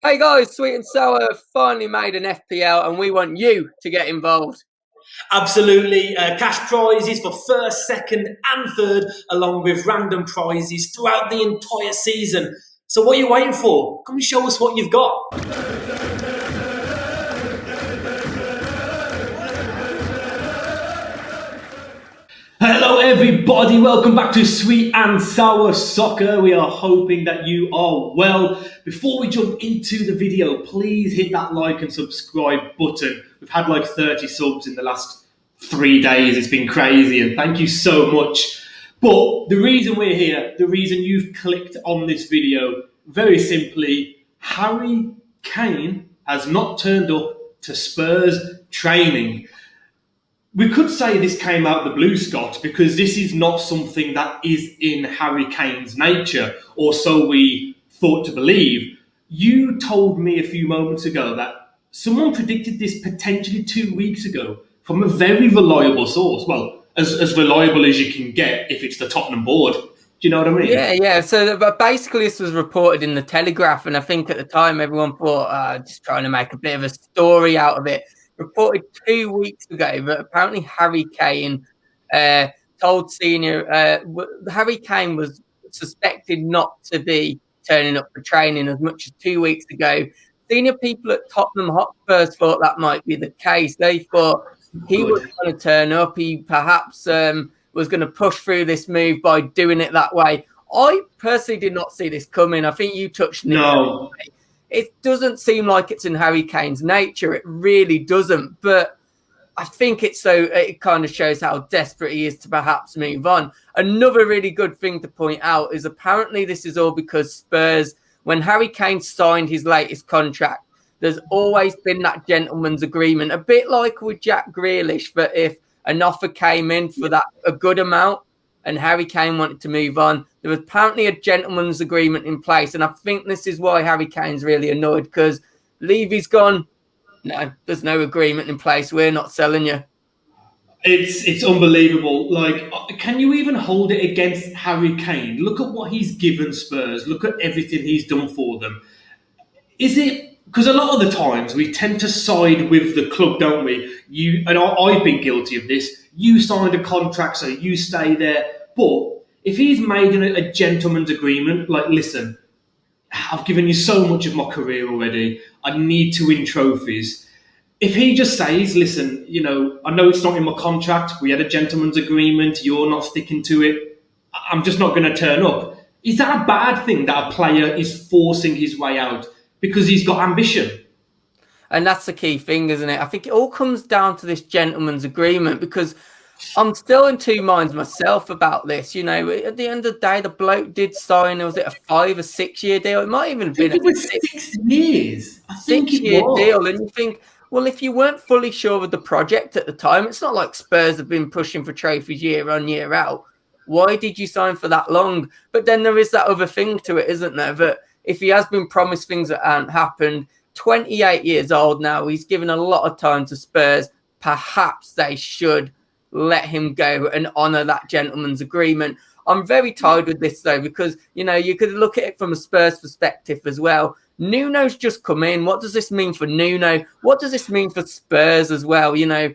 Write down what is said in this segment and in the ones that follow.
Hey guys, Sweet and Sour have finally made an FPL and we want you to get involved. Absolutely. Cash prizes for first, second, and third, along with random prizes throughout the entire season. So, what are you waiting for? Come and show us what you've got. Hello, everybody. Welcome back to Sweet and Sour Soccer. We are hoping that you are well. Before we jump into the video, please hit that like and subscribe button. We've had like 30 subs in the last 3 days. It's been crazy, and thank you so much. But the reason we're here, the reason you've clicked on this video, very simply, Harry Kane has not turned up to Spurs training. We could say this came out of the blue, Scott, because this is not something that is in Harry Kane's nature, or so we thought to believe. You told me a few moments ago that someone predicted this potentially 2 weeks ago from a very reliable source. Well, as reliable as you can get if it's the Tottenham board. Do you know what I mean? Yeah. So basically this was reported in the Telegraph, and I think at the time everyone thought just trying to make a bit of a story out of it. Reported 2 weeks ago that apparently Harry Kane told Harry Kane was suspected not to be turning up for training as much as 2 weeks ago. Senior people at Tottenham Hotspurs thought that might be the case. They thought he was going to turn up. He perhaps was going to push through this move by doing it that way. I personally did not see this coming. I think you touched on it. No. It doesn't seem like it's in Harry Kane's nature. It really doesn't. But I think it kind of shows how desperate he is to perhaps move on. Another really good thing to point out is apparently this is all because Spurs, when Harry Kane signed his latest contract, there's always been that gentleman's agreement, a bit like with Jack Grealish, but if an offer came in for a good amount and Harry Kane wanted to move on, there was apparently a gentleman's agreement in place. And I think this is why Harry Kane's really annoyed, because Levy's gone, no, there's no agreement in place. We're not selling you. It's unbelievable. Like, can you even hold it against Harry Kane? Look at what he's given Spurs. Look at everything he's done for them. Is it because a lot of the times we tend to side with the club, don't we? I've been guilty of this. You signed a contract, so you stay there. But if he's made a gentleman's agreement, like, listen, I've given you so much of my career already. I need to win trophies. If he just says, listen, I know it's not in my contract. We had a gentleman's agreement. You're not sticking to it. I'm just not going to turn up. Is that a bad thing that a player is forcing his way out because he's got ambition? And that's the key thing, isn't it? I think it all comes down to this gentleman's agreement, because I'm still in two minds myself about this. At the end of the day, the bloke did sign, was it a 5 or 6 year deal? It might even have been it was 6 years. I think 6 year deal. And you think, well, if you weren't fully sure of the project at the time, it's not like Spurs have been pushing for trophies year on, year out. Why did you sign for that long? But then there is that other thing to it, isn't there? That if he has been promised things that haven't happened, 28 years old now, he's given a lot of time to Spurs. Perhaps they should let him go and honour that gentleman's agreement. I'm very tired with this, though, because, you could look at it from a Spurs perspective as well. Nuno's just come in. What does this mean for Nuno? What does this mean for Spurs as well? You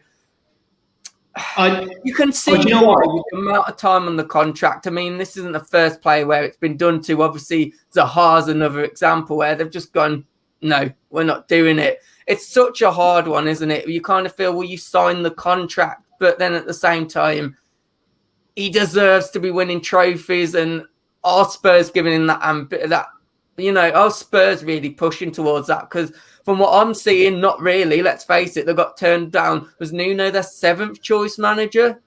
can see with the amount of time on the contract. I mean, this isn't the first player where it's been done to. Obviously, Zaha's another example where they've just gone, no, we're not doing it. It's such a hard one, isn't it? You kind of feel, well, you signed the contract, but then at the same time, he deserves to be winning trophies. And are Spurs giving him that are Spurs really pushing towards that? Because from what I'm seeing, not really. Let's face it, they got turned down. Was Nuno their 7th choice manager?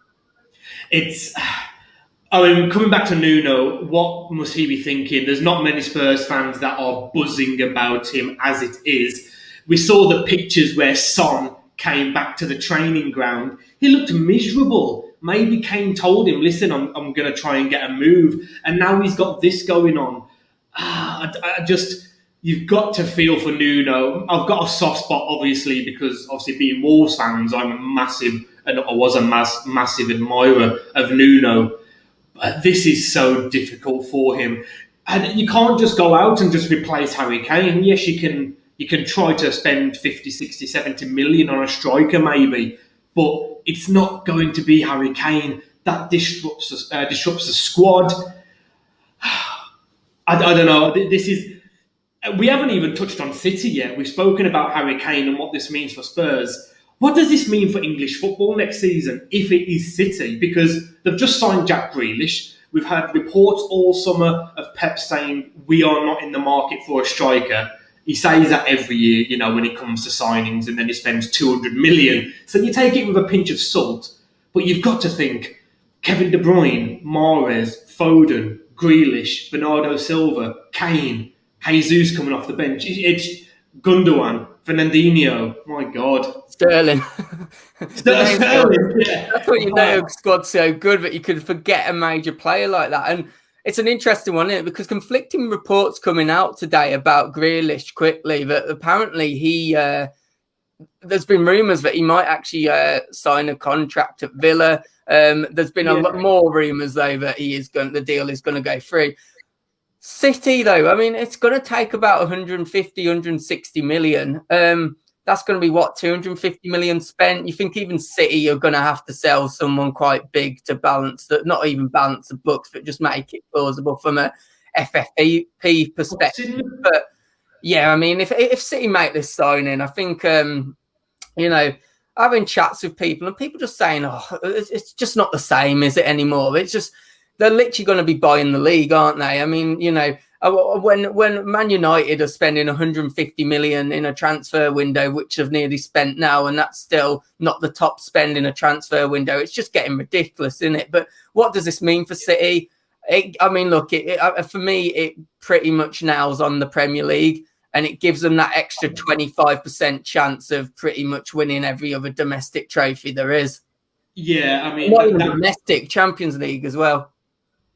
Coming back to Nuno, what must he be thinking? There's not many Spurs fans that are buzzing about him as it is. We saw the pictures where Son came back to the training ground. He looked miserable. Maybe Kane told him, listen, I'm going to try and get a move. And now he's got this going on. You've got to feel for Nuno. I've got a soft spot, obviously, because obviously being Wolves fans, I was a massive admirer of Nuno. This is so difficult for him. And you can't just go out and just replace Harry Kane. Yes, you can try to spend 50, 60, 70 million on a striker maybe, but it's not going to be Harry Kane. That disrupts the squad. I don't know. This is We haven't even touched on City yet. We've spoken about Harry Kane and what this means for Spurs. What does this mean for English football next season if it is City? Because they've just signed Jack Grealish. We've had reports all summer of Pep saying we are not in the market for a striker. He says that every year, when it comes to signings, and then he spends 200 million. So you take it with a pinch of salt, but you've got to think Kevin De Bruyne, Mahrez, Foden, Grealish, Bernardo Silva, Kane, Jesus coming off the bench. It's Gundogan, Fernandinho. My God. Sterling. Sterling, yeah. That's what squad's so good, but you could forget a major player like that. And it's an interesting one, isn't it? Because conflicting reports coming out today about Grealish quickly, that apparently there's been rumours that he might actually sign a contract at Villa. There's been a lot more rumours though that the deal is going to go through. City though, I mean, it's going to take about 150, 160 million. That's going to be what, 250 million spent. You think even City are going to have to sell someone quite big to balance that, not even balance the books, but just make it plausible from a FFP perspective. But yeah, I mean, if City make this signing, I think having chats with people and people just saying, it's just not the same, is it anymore? It's just, they're literally going to be buying the league, aren't they? I mean, when Man United are spending 150 million in a transfer window, which have nearly spent now, and that's still not the top spend in a transfer window, it's just getting ridiculous, isn't it? But what does this mean for City? For me, it pretty much nails on the Premier League, and it gives them that extra 25% chance of pretty much winning every other domestic trophy there is. Yeah, I mean, domestic Champions League as well.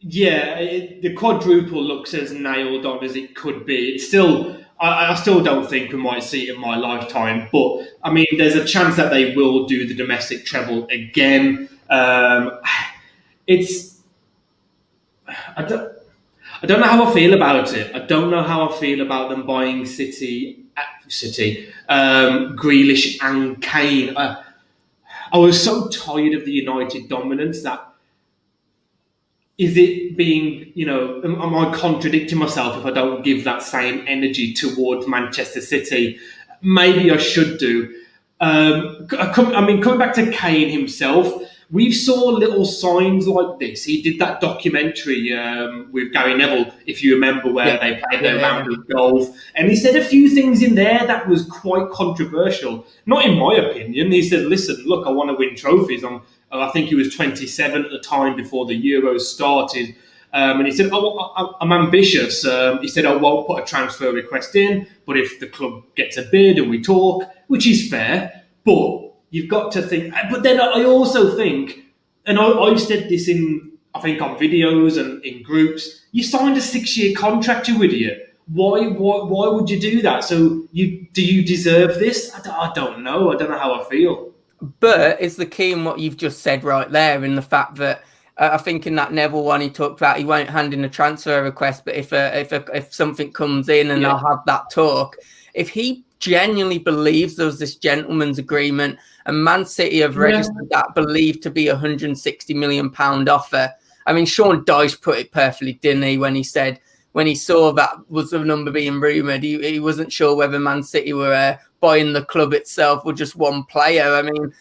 Yeah, the quadruple looks as nailed on as it could be. It's still, I still don't think we might see it in my lifetime, but I mean, there's a chance that they will do the domestic treble again. I don't know how I feel about it. I don't know how I feel about them buying Grealish and Kane. I was so tired of the United dominance that. Is it being, am I contradicting myself if I don't give that same energy towards Manchester City? Maybe I should do. Coming back to Kane himself, we saw little signs like this. He did that documentary with Gary Neville, if you remember, where they played their round of golf. And he said a few things in there that was quite controversial. Not in my opinion. He said, listen, look, I want to win trophies. I think he was 27 at the time before the Euros started. And he said, I'm ambitious. He said, I won't put a transfer request in, but if the club gets a bid and we talk, which is fair, but you've got to think. But then I also think, and I've said this on videos and in groups, you signed a 6-year contract, you idiot. Why would you do that? So do you deserve this? I don't know. I don't know how I feel. But it's the key in what you've just said right there, in the fact that I think in that Neville one he talked about he won't hand in a transfer request, but if something comes in and they'll have that talk. If he genuinely believes there was this gentleman's agreement and Man City have registered that believed to be £160 million offer. I mean, Sean Dyche put it perfectly, didn't he, when he said, when he saw that was the number being rumoured, he wasn't sure whether Man City were buying the club itself or just one player. I mean,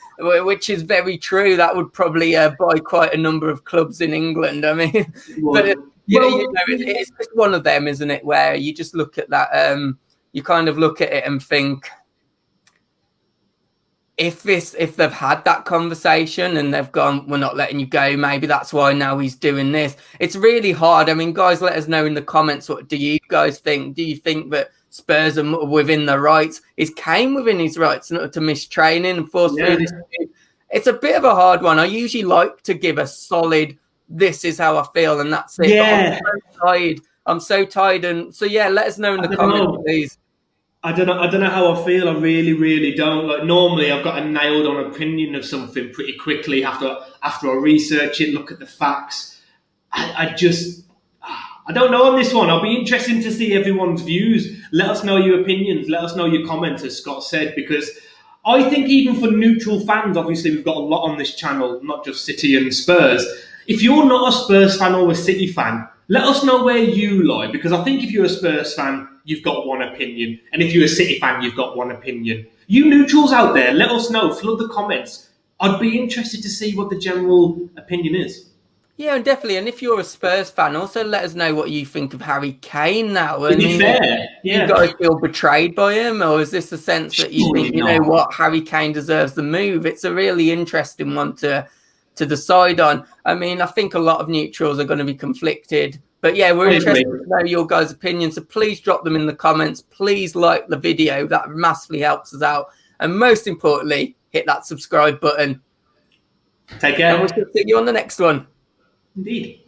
which is very true. That would probably buy quite a number of clubs in England. I mean, but it's just one of them, isn't it, where you just look at that, you kind of look at it and think, if they've had that conversation and they've gone, we're not letting you go, maybe that's why now he's doing this. It's really hard. I mean, guys, let us know in the comments, what do you guys think? Do you think that Spurs are within their rights? Is Kane within his rights not to miss training and force through this? It's a bit of a hard one. I usually like to give a solid, this is how I feel, and that's it. Yeah. I'm so tired. And so, let us know in the comments, please. I don't know how I feel. I really, really don't. Like, normally, I've got a nailed on opinion of something pretty quickly after I research it, look at the facts. I I don't know on this one. I'll be interested to see everyone's views. Let us know your opinions. Let us know your comments, as Scott said, because I think even for neutral fans, obviously we've got a lot on this channel, not just City and Spurs. If you're not a Spurs fan or a City fan, let us know where you lie, because I think if you're a Spurs fan, you've got one opinion. And if you're a City fan, you've got one opinion. You neutrals out there, let us know. Flood the comments. I'd be interested to see what the general opinion is. Yeah, and definitely. And if you're a Spurs fan, also let us know what you think of Harry Kane now. To be fair, you guys feel betrayed by him, or is this a sense that you think, you know what, Harry Kane deserves the move? It's a really interesting one to decide on. I mean, I think a lot of neutrals are going to be conflicted. But yeah, we're interested to know your guys' opinions. So please drop them in the comments. Please like the video. That massively helps us out. And most importantly, hit that subscribe button. Take care. And we'll see you on the next one. Indeed.